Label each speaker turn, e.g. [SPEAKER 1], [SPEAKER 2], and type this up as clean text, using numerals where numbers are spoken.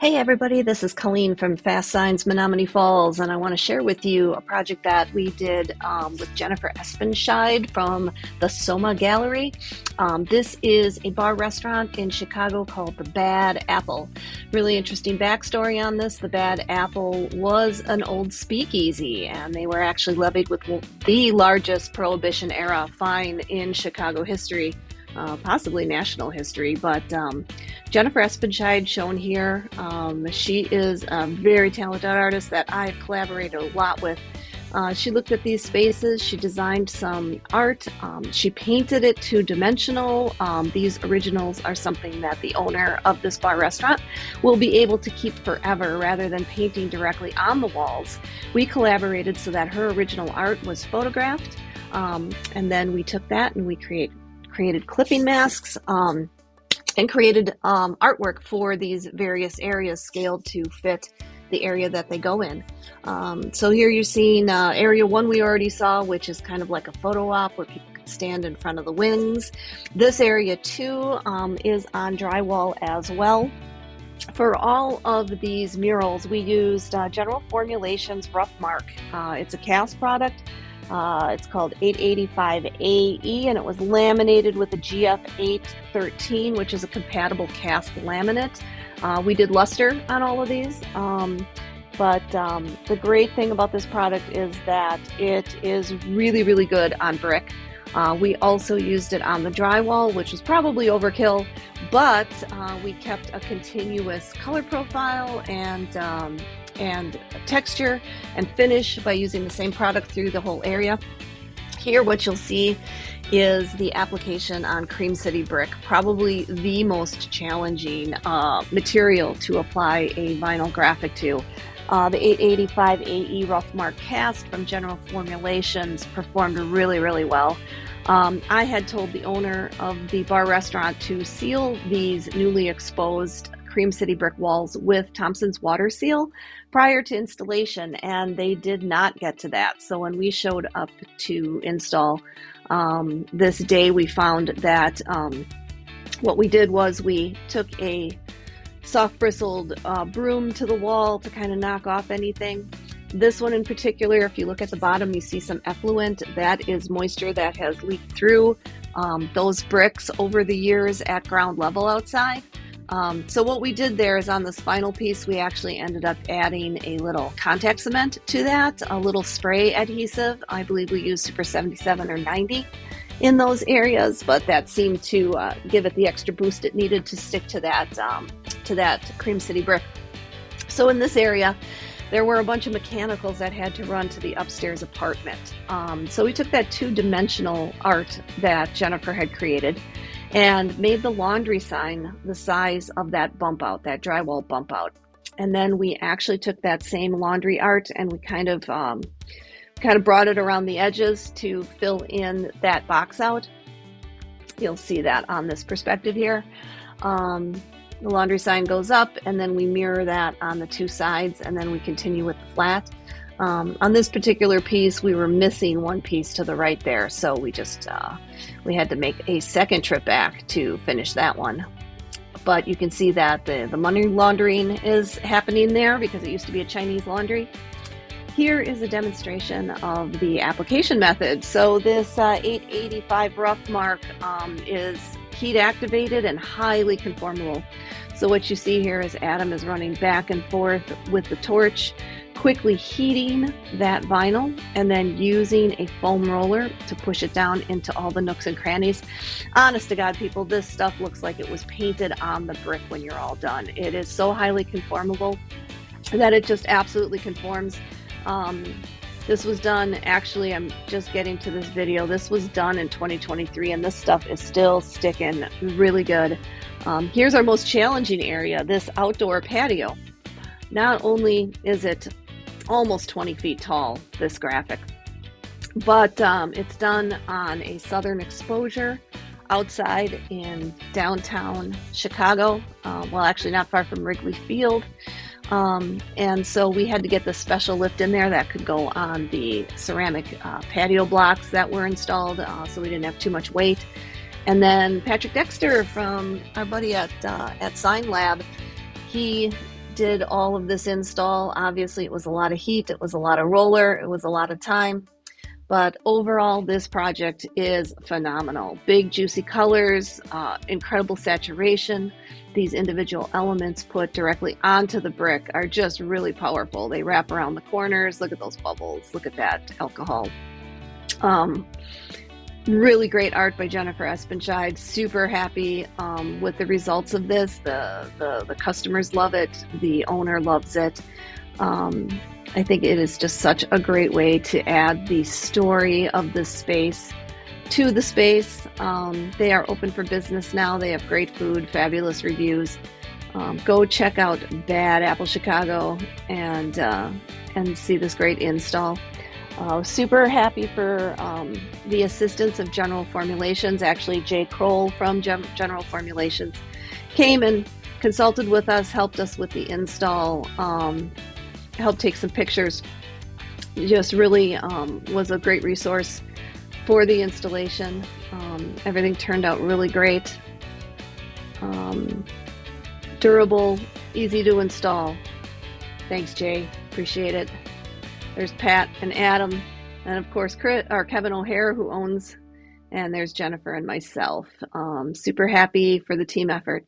[SPEAKER 1] Hey everybody, this is Colleen from Fast Signs Menominee Falls, and I want to share with you a project that we did with Jennifer Espensheid from the Soma Gallery. This is a bar restaurant in Chicago called the Bad Apple. Really interesting backstory on this. The Bad Apple was an old speakeasy, and they were actually levied with the largest Prohibition era fine in Chicago history. Possibly national history, but Jennifer Espensheid shown here. She is a very talented artist that I've collaborated a lot with. She looked at these spaces, she designed some art, she painted it two-dimensional. These originals are something that the owner of this bar restaurant will be able to keep forever rather than painting directly on the walls. We collaborated so that her original art was photographed, and then we took that and we created clipping masks and created artwork for these various areas scaled to fit the area that they go in. So here you're seeing area one we already saw, which is kind of like a photo op where people can stand in front of the wings. This area two is on drywall as well. For all of these murals, we used General Formulations Rough Mark. It's a cast product. It's called 885 AE, and it was laminated with a GF 813, which is a compatible cast laminate. We did luster on all of these, but the great thing about this product is that it is really, really good on brick. We also used it on the drywall, which was probably overkill, but we kept a continuous color profile and texture and finish by using the same product through the whole area. Here what you'll see is the application on Cream City brick, probably the most challenging material to apply a vinyl graphic to. The 885 AE Rough Mark cast from General Formulations performed really, really well. I had told the owner of the bar restaurant to seal these newly exposed Cream City brick walls with Thompson's water seal prior to installation, and they did not get to that. So when we showed up to install this day, we found that what we did was we took a soft bristled broom to the wall to kind of knock off anything. This one in particular, if you look at the bottom, you see some effluent. That is moisture that has leaked through those bricks over the years at ground level outside. So what we did there is on this final piece, we actually ended up adding a little contact cement to that, a little spray adhesive. I believe we used Super 77 or 90 in those areas, but that seemed to give it the extra boost it needed to stick to that Cream City brick. So in this area, there were a bunch of mechanicals that had to run to the upstairs apartment. So we took that two-dimensional art that Jennifer had created and made the laundry sign the size of that bump out, that drywall bump out. And then we actually took that same laundry art and we kind of brought it around the edges to fill in that box out. You'll see that on this perspective here. The laundry sign goes up and then we mirror that on the two sides and then we continue with the flat. On this particular piece, we were missing one piece to the right there, so we just we had to make a second trip back to finish that one. But you can see that the money laundering is happening there because it used to be a Chinese laundry. Here is a demonstration of the application method. So this 885 Rough Mark is heat activated and highly conformable. So what you see here is Adam is running back and forth with the torch, quickly heating that vinyl and then using a foam roller to push it down into all the nooks and crannies. Honest to God, people, this stuff looks like it was painted on the brick when you're all done. It is so highly conformable that it just absolutely conforms. This was done, actually, I'm just getting to this video, this was done in 2023 and this stuff is still sticking really good. Here's our most challenging area, this outdoor patio. Not only is it almost 20 feet tall, this graphic, but it's done on a southern exposure outside in downtown Chicago, well, actually not far from Wrigley Field. And so we had to get this special lift in there that could go on the ceramic patio blocks that were installed, so we didn't have too much weight. And then Patrick Dexter from our buddy at SignLab, he did all of this install. Obviously, it was a lot of heat, it was a lot of roller, it was a lot of time. But overall, this project is phenomenal. Big, juicy colors, incredible saturation. These individual elements put directly onto the brick are just really powerful. They wrap around the corners. Look at those bubbles. Look at that alcohol. Really great art by Jennifer Espensheid. Super happy with the results of this. The customers love it. The owner loves it. I think it is just such a great way to add the story of this space to the space. They are open for business now. They have great food, fabulous reviews. Go check out Bad Apple Chicago and see this great install. Super happy for the assistance of General Formulations. Actually, Jay Kroll from General Formulations came and consulted with us, helped us with the install, helped take some pictures. Just really was a great resource for the installation. Everything turned out really great. Durable, easy to install. Thanks, Jay. Appreciate it. There's Pat and Adam, and of course Kevin O'Hare, who owns, and there's Jennifer and myself. Super happy for the team effort.